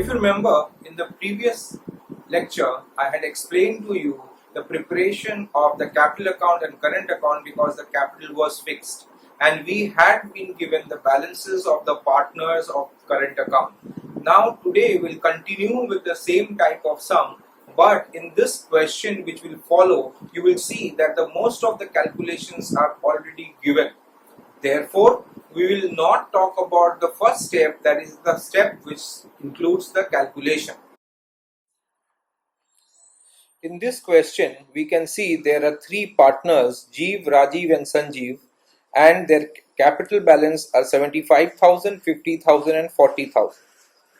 you remember, in the previous lecture, I had explained to you the preparation of the capital account and current account because the capital was fixed and we had been given the balances of the partners of current account. Now today we'll continue with the same type of sum, but in this question which will follow, you will see that the most of the calculations are already given. Therefore, we will not talk about the first step, that is the step which includes the calculation. In this question, we can see there are three partners, Jeev, Rajiv and Sanjeev, and their capital balance are 75,000, 50,000 and 40,000.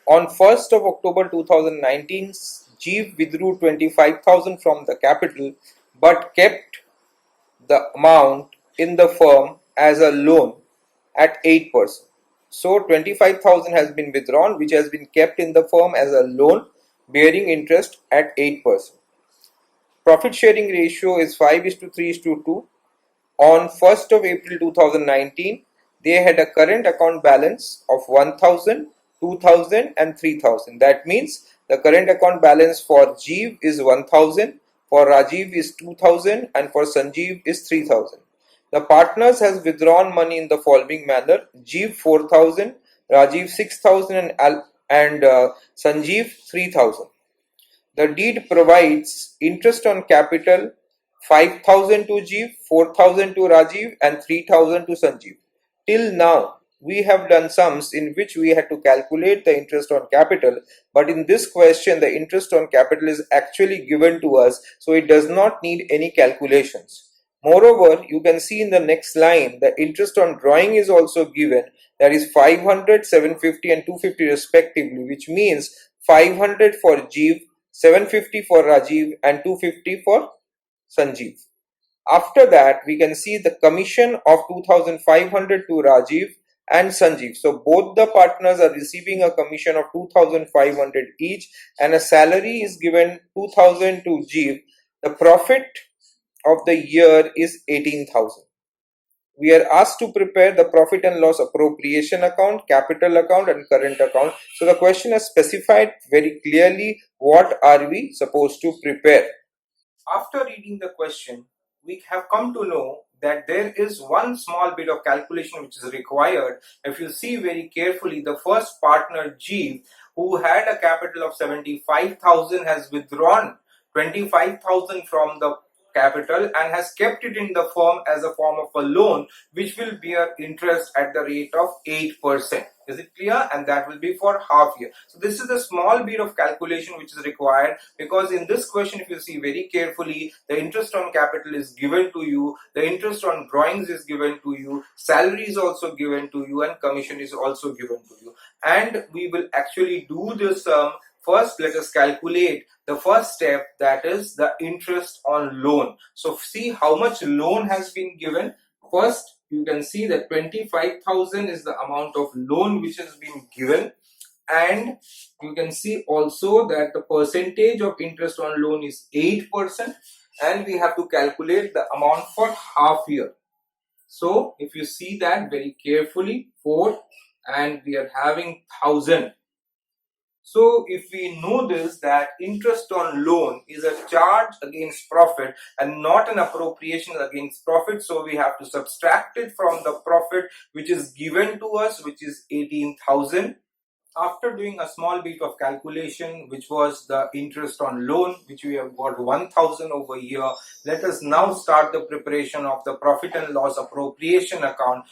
On 1st of October 2019, Jeev withdrew 25,000 from the capital but kept the amount in the firm as a loan at 8%. So 25,000 has been withdrawn, which has been kept in the firm as a loan bearing interest at 8%. Profit sharing ratio is 5:3:2. On 1st of April 2019, they had a current account balance of 1,000, 2,000 and 3,000. That means the current account balance for Jeev is 1,000, for Rajiv is 2,000 and for Sanjeev is 3,000. The partners has withdrawn money in the following manner: Jeev 4,000, Rajiv 6,000 and Sanjeev 3,000. The deed provides interest on capital 5,000 to Jeev, 4,000 to Rajiv and 3,000 to Sanjeev. Till now, we have done sums in which we had to calculate the interest on capital, but in this question the interest on capital is actually given to us, so it does not need any calculations. Moreover, you can see in the next line the interest on drawing is also given, that is 500, 750 and 250 respectively, which means 500 for Jeev, 750 for Rajiv and 250 for Sanjeev. After that, we can see the commission of 2,500 to Rajiv and Sanjeev. So both the partners are receiving a commission of 2,500 each and a salary is given 2,000 to Jeev. The profit of the year is 18,000. We are asked to prepare the profit and loss appropriation account, capital account and current account. So the question has specified very clearly what are we supposed to prepare. After reading the question, we have come to know that there is one small bit of calculation which is required. If you see very carefully, the first partner Jeev, who had a capital of 75,000, has withdrawn 25,000 from the capital and has kept it in the firm as a form of a loan which will bear interest at the rate of 8%. Is it clear? And that will be for half year. So this is a small bit of calculation which is required, because in this question, if you see very carefully, the interest on capital is given to you, the interest on drawings is given to you, salary is also given to you and commission is also given to you. And we will actually do this first. Let us calculate the first step, that is the interest on loan. So see how much loan has been given. First, you can see that 25,000 is the amount of loan which has been given, and you can see also that the percentage of interest on loan is 8%, and we have to calculate the amount for half year. So if you see that very carefully, 4 and we are having 1,000. So if we know this, that interest on loan is a charge against profit and not an appropriation against profit, so we have to subtract it from the profit which is given to us, which is 18,000. After doing a small bit of calculation, which was the interest on loan, which we have got 1,000 over here, let us now start the preparation of the profit and loss appropriation account,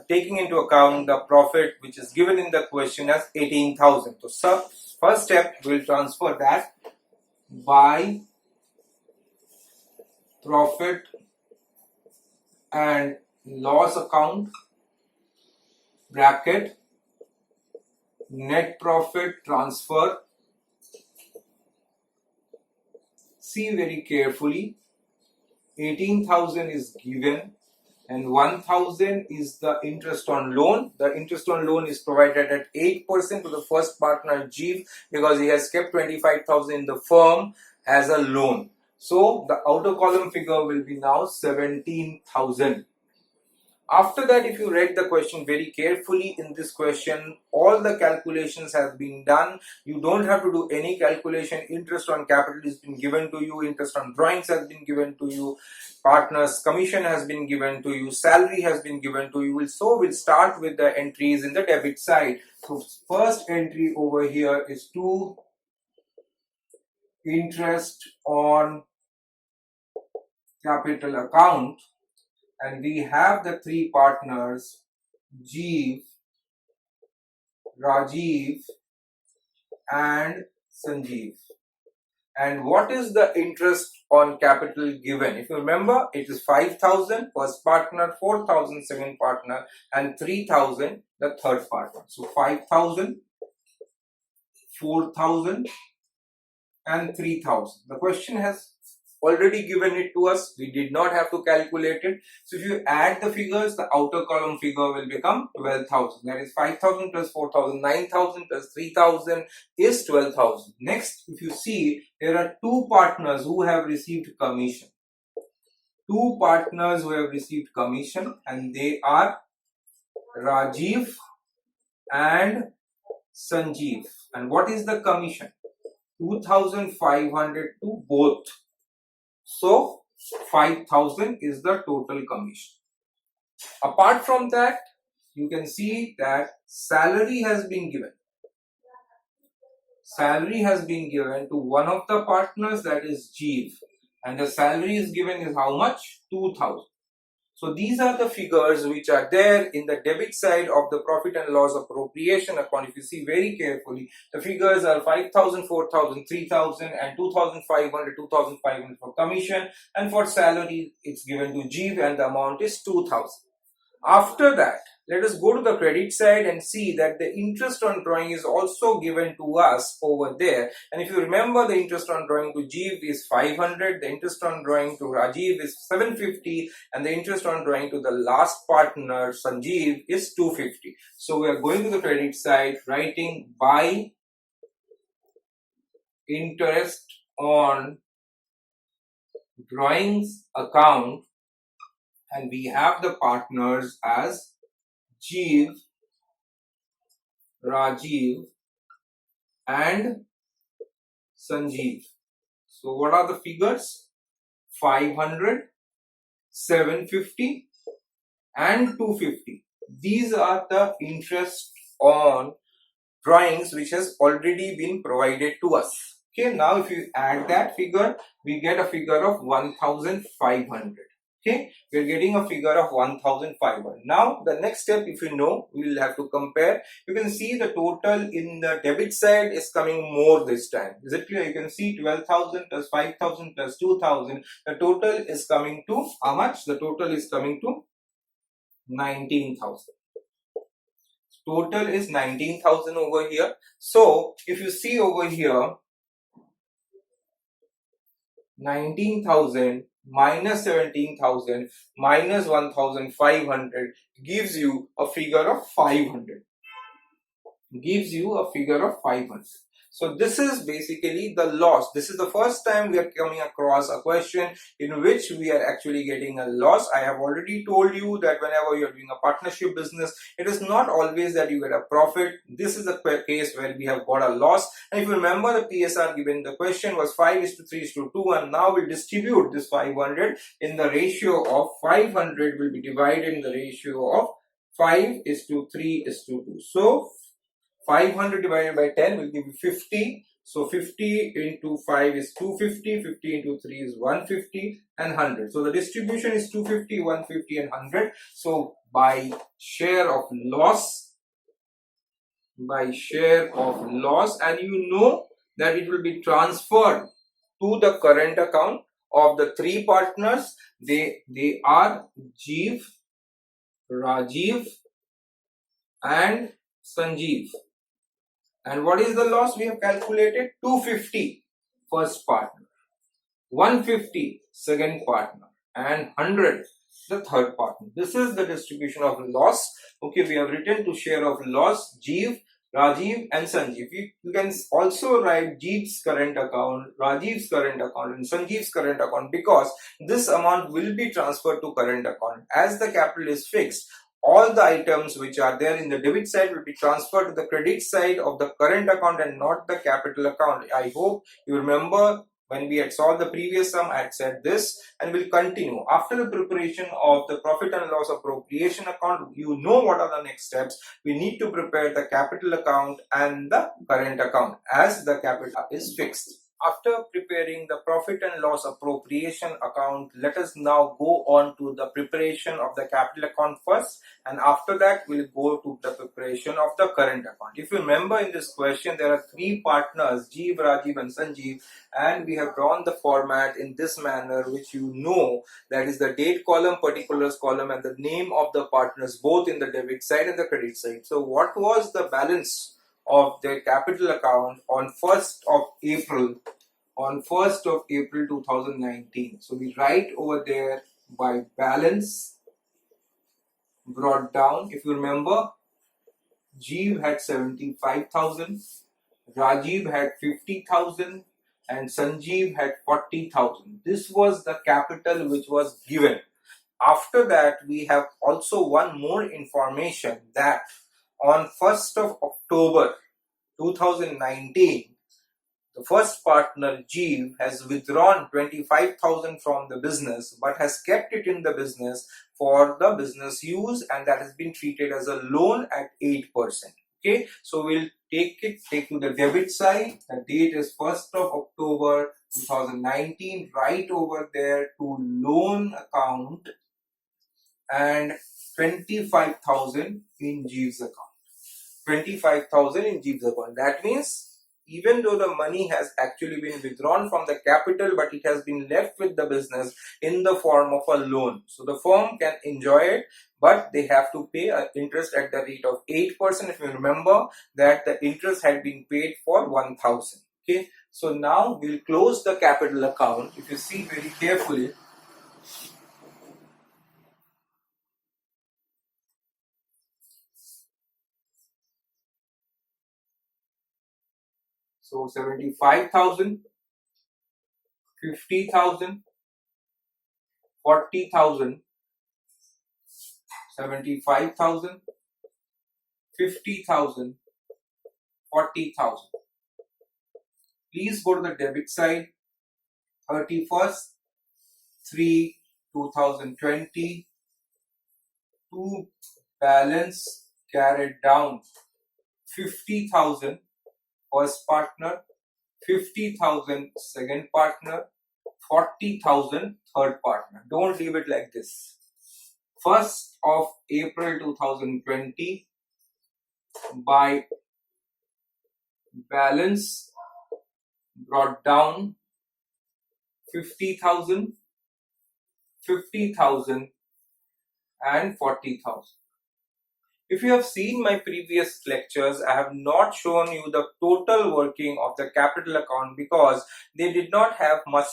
taking into account the profit which is given in the question as 18,000. So first step, we will transfer that by profit and loss account bracket net profit transfer. See very carefully, 18,000 is given and 1,000 is the interest on loan. The interest on loan is provided at 8% to the first partner Jeev, because he has kept 25,000 in the firm as a loan. So the outer column figure will be now 17,000. After that, if you read the question very carefully, in this question all the calculations have been done. You don't have to do any calculation. Interest on capital has been given to you, interest on drawings has been given to you, partners commission has been given to you, salary has been given to you. So we'll start with the entries in the debit side. So first entry over here is to interest on capital account, and we have the three partners Jeev, Rajiv and Sanjeev. And what is the interest on capital given? If you remember, it is 5,000 first partner, 4,000 second partner and 3,000 the third partner. So 5,000, 4,000 and 3,000. The question has already given it to us. We did not have to calculate it. So if you add the figures, the outer column figure will become 12,000. That is 5,000 plus 4,000, 9,000 plus 3,000 is 12,000. Next, if you see, there are two partners who have received commission. Two partners who have received commission, and they are Rajiv and Sanjeev. And what is the commission? 2,500 to both. So 5,000 is the total commission. Apart from that, you can see that salary has been given. Salary has been given to one of the partners, that is Jeev, and the salary is given is how much? 2,000. So these are the figures which are there in the debit side of the profit and loss appropriation account. If you see very carefully, the figures are 5,000, 4,000, 3,000 and 2,500, 2,500 for commission, and for salary it's given to Jeev and the amount is 2,000. After that, let us go to the credit side and see that the interest on drawing is also given to us over there. And if you remember, the interest on drawing to Jeev is 500, the interest on drawing to Rajiv is 750, and the interest on drawing to the last partner Sanjeev is 250. So we are going to the credit side, writing by interest on drawings account, and we have the partners as Jeev, Rajiv and Sanjeev. So what are the figures? 500, 750 and 250. These are the interest on drawings which has already been provided to us. Okay, now if you add that figure, we get a figure of 1,500. Okay, we are getting a figure of 1,500. Now the next step, if you know, we will have to compare. You can see the total in the debit side is coming more this time. Is it clear? You can see 12,000 plus 5,000 plus 2,000. The total is coming to how much? The total is coming to 19,000. Total is 19,000 over here. So if you see over here, 19,000 minus 17,000 minus 1,500 gives you a figure of 500. Gives you a figure of 500. So this is basically the loss. This is the first time we are coming across a question in which we are actually getting a loss. I have already told you that whenever you are doing a partnership business, it is not always that you get a profit. This is a case where we have got a loss. And if you remember, the PSR given the question was 5:3:2, and now we'll distribute this 500 in the ratio of 500 will be divided in the ratio of 5:3:2. So 500 divided by 10 will give you 50. So 50 into 5 is 250, 50 into 3 is 150 and 100. So the distribution is 250, 150 and 100. So by share of loss, and you know that it will be transferred to the current account of the three partners. They are Jeev, Rajiv and Sanjeev. And what is the loss we have calculated? 250 first partner, 150 second partner and 100 the third partner. This is the distribution of loss. Okay, we have written to share of loss Jeev, Rajiv and Sanjeev. You can also write Jeev's current account, Rajiv's current account, and Sanjeev's current account, because this amount will be transferred to current account. As the capital is fixed, all the items which are there in the debit side will be transferred to the credit side of the current account and not the capital account. I hope you remember when we had solved the previous sum, I had said this, and we'll continue. After the preparation of the profit and loss appropriation account, you know what are the next steps. We need to prepare the capital account and the current account as the capital is fixed. After preparing the profit and loss appropriation account, let us now go on to the preparation of the capital account first, and after that we'll go to the preparation of the current account. If you remember, in this question there are three partners, Jeev, Rajiv and Sanjeev, and we have drawn the format in this manner, which you know, that is the date column, particulars column, and the name of the partners both in the debit side and the credit side. So what was the balance of the capital account on 1st of April 2019? So we write over there by balance brought down. If you remember, Jeev had 75,000, Rajiv had 50,000, and Sanjeev had 40,000. This was the capital which was given. After that, we have also one more information, that on 1st of October 2019, the first partner, Jeev, has withdrawn 25,000 from the business but has kept it in the business for the business use, and that has been treated as a loan at 8%. Okay, so we'll take to the debit side. The date is 1st of October 2019. Right over there to loan account and 25,000 in Jeev's account. 25,000 in Jeev's account. That means even though the money has actually been withdrawn from the capital, but it has been left with the business in the form of a loan. So the firm can enjoy it, but they have to pay interest at the rate of 8%. If you remember that the interest had been paid for 1,000. Okay, so now we'll close the capital account. If you see very carefully, so 75,000, 50,000, 40,000, 75,000, 50,000, 40,000. Please go to the debit side. 31st 3/2020 to balance carried down 50,000 first partner, 50,000 second partner, 40,000 third partner. Don't leave it like this. 1st of April 2020 by balance brought down 50,000, 50,000 and 40,000. If you have seen my previous lectures, I have not shown you the total working of the capital account because they did not have much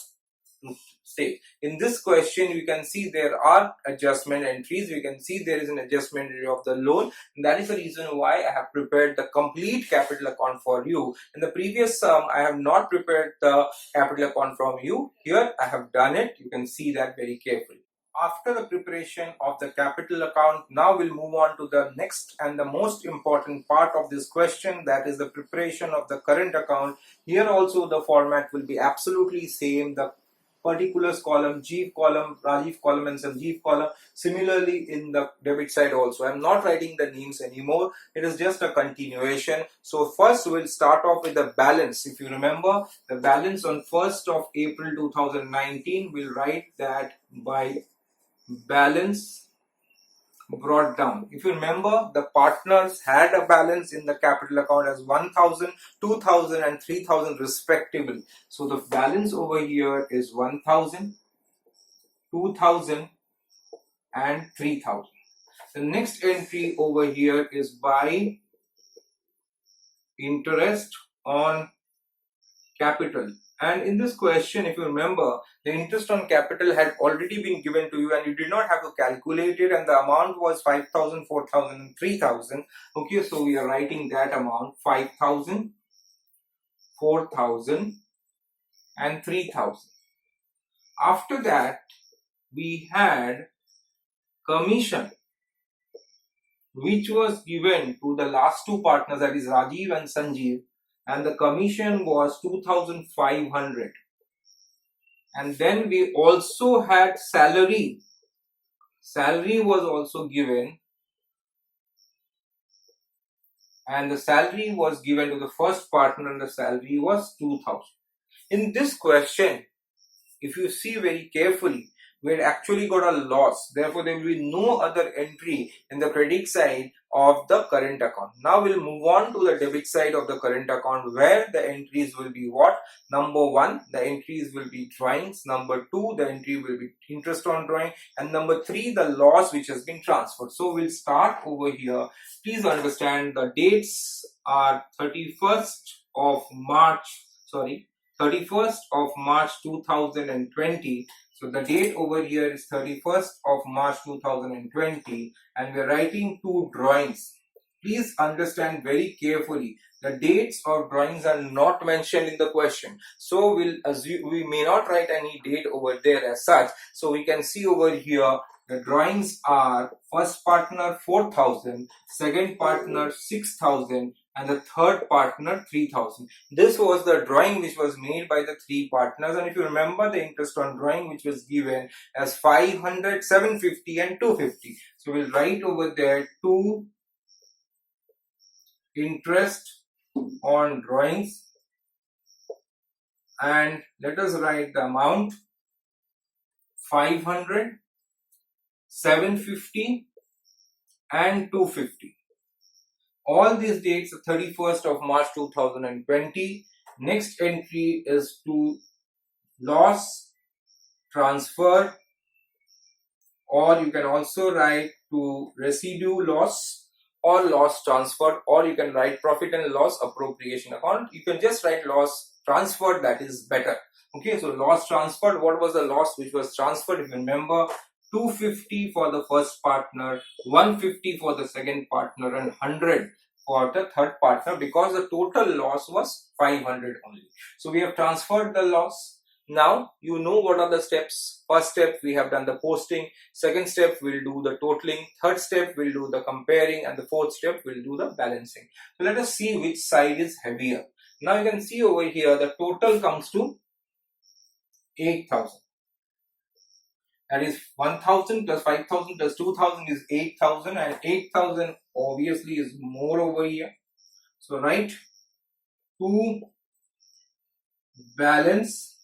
to say. In this question, you can see there are adjustment entries. You can see there is an adjustment entry of the loan. And that is the reason why I have prepared the complete capital account for you. In the previous sum, I have not prepared the capital account from you. Here, I have done it. You can see that very carefully. After the preparation of the capital account, now we'll move on to the next and the most important part of this question, that is the preparation of the current account. Here also the format will be absolutely same. The particulars column, Jeev column, Rajiv column and Sanjeev column. Similarly in the debit side also. I'm not writing the names anymore. It is just a continuation. So first we'll start off with the balance. If you remember, the balance on 1st of April 2019, we'll write that by balance brought down. If you remember, the partners had a balance in the capital account as 1,000, 2,000 and 3,000 respectively. So the balance over here is 1,000, 2,000 and 3,000. The next entry over here is by interest on capital. And in this question, if you remember, the interest on capital had already been given to you and you did not have to calculate it, and the amount was 5,000, 4,000 and 3,000. Okay, so we are writing that amount 5,000, 4,000 and 3,000. After that, we had commission, which was given to the last two partners, that is Rajiv and Sanjeev, and the commission was 2,500. And then we also had salary. Salary was also given, and the salary was given to the first partner, and the salary was 2,000. In this question, if you see very carefully, we had actually got a loss. Therefore, there will be no other entry in the credit side of the current account. Now we'll move on to the debit side of the current account, where the entries will be what? Number 1, the entries will be drawings. Number 2, the entry will be interest on drawing. And number 3, the loss which has been transferred. So we'll start over here. Please understand the dates are 31st of March 2020. So the date over here is 31st of March 2020, and we are writing two drawings. Please understand very carefully, the dates or drawings are not mentioned in the question. So we'll assume we may not write any date over there as such. So we can see over here, the drawings are first partner 4,000, second partner 6,000, and the third partner 3,000. This was the drawing which was made by the three partners, and if you remember, the interest on drawing which was given as 500, 750 and 250. So we'll write over there 2 interest on drawings, and let us write the amount 500, 750 and 250. All these dates are 31st of March 2020. Next entry is to loss transfer, or you can also write to residue loss or loss transfer, or you can write profit and loss appropriation account. You can just write loss transferred, that is better. Okay, so loss transferred, what was the loss which was transferred? If you remember, 250 for the first partner, 150 for the second partner, and 100 for the third partner, because the total loss was 500 only. So we have transferred the loss. Now you know what are the steps. First step, we have done the posting. Second step, we'll do the totaling. Third step, we'll do the comparing, and the fourth step, we'll do the balancing. So let us see which side is heavier. Now you can see over here, the total comes to 8,000. That is 1,000 plus 5,000 plus 2,000 is 8,000, and 8,000 obviously is more over here. So write to balance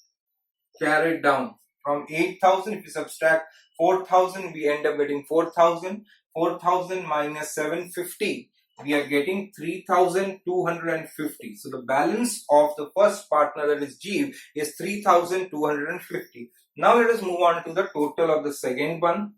carried down from 8,000. If you subtract 4,000, we end up getting 4,000. 4,000 minus 750, we are getting 3,250. So the balance of the first partner, that is Jeev, is 3,250. Now let us move on to the total of the second one.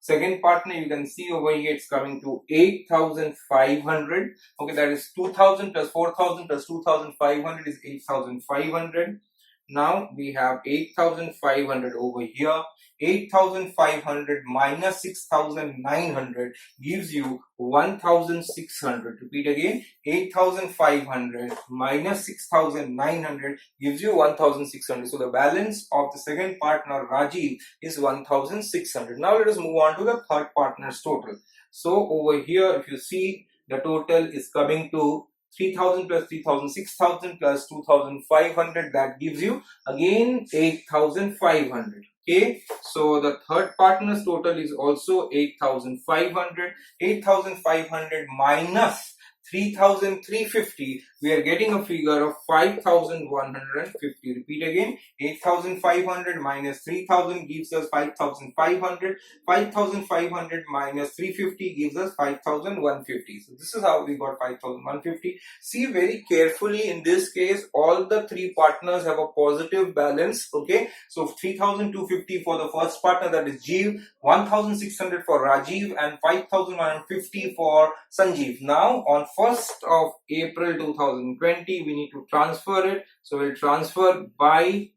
Second partner, you can see over here, it's coming to 8,500. Okay, that is 2,000 plus 4,000 plus 2,500 is 8,500. Now we have 8,500 over here. 8,500 minus 6,900 gives you 1,600. Repeat again, 8,500 minus 6,900 gives you 1,600. So the balance of the second partner, Rajiv, is 1,600. Now let us move on to the third partner's total. So over here, if you see, the total is coming to 3,000 plus 3,000, 6,000 plus 2,500, that gives you again 8,500. Okay, so the third partner's total is also 8,500. 8,500 minus 3,350, we are getting a figure of 5,150. Repeat again, 8,500 minus 3,000 gives us 5,500. 5,500 minus 350 gives us 5,150. So this is how we got 5,150. See very carefully, in this case, all the three partners have a positive balance. Okay, so 3,250 for the first partner, that is Jeev, 1,600 for Rajiv, and 5,150 for Sanjeev. Now on 1st of April 2020. We need to transfer it. So we'll transfer by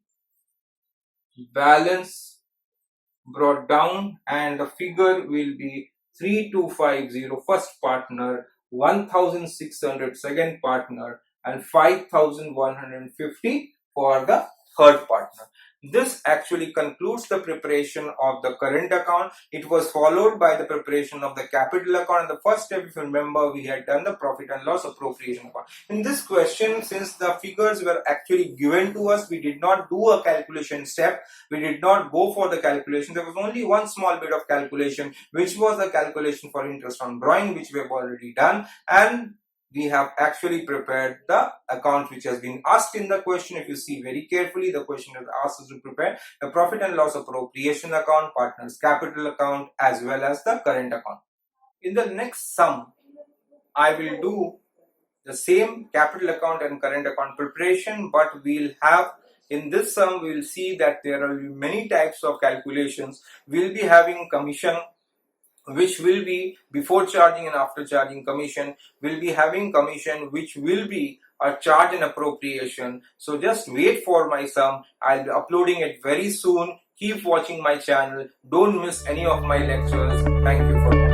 balance brought down, and the figure will be 3250 first partner, 1600 second partner, and 5150 for the third partner. This actually concludes the preparation of the current account. It was followed by the preparation of the capital account. And the first step, if you remember, we had done the profit and loss appropriation account. In this question, since the figures were actually given to us, we did not do a calculation step. We did not go for the calculation. There was only one small bit of calculation, which was the calculation for interest on borrowing, which we have already done. And we have actually prepared the account which has been asked in the question. If you see very carefully, the question has asked us to prepare the profit and loss appropriation account, partners capital account, as well as the current account. In the next sum, I will do the same capital account and current account preparation, but we'll have in this sum, we will see that there are many types of calculations. We'll be having commission, which will be before charging and after charging commission. We'll be having commission, which will be a charge and appropriation. So just wait for my sum. I'll be uploading it very soon. Keep watching my channel. Don't miss any of my lectures. Thank you for watching.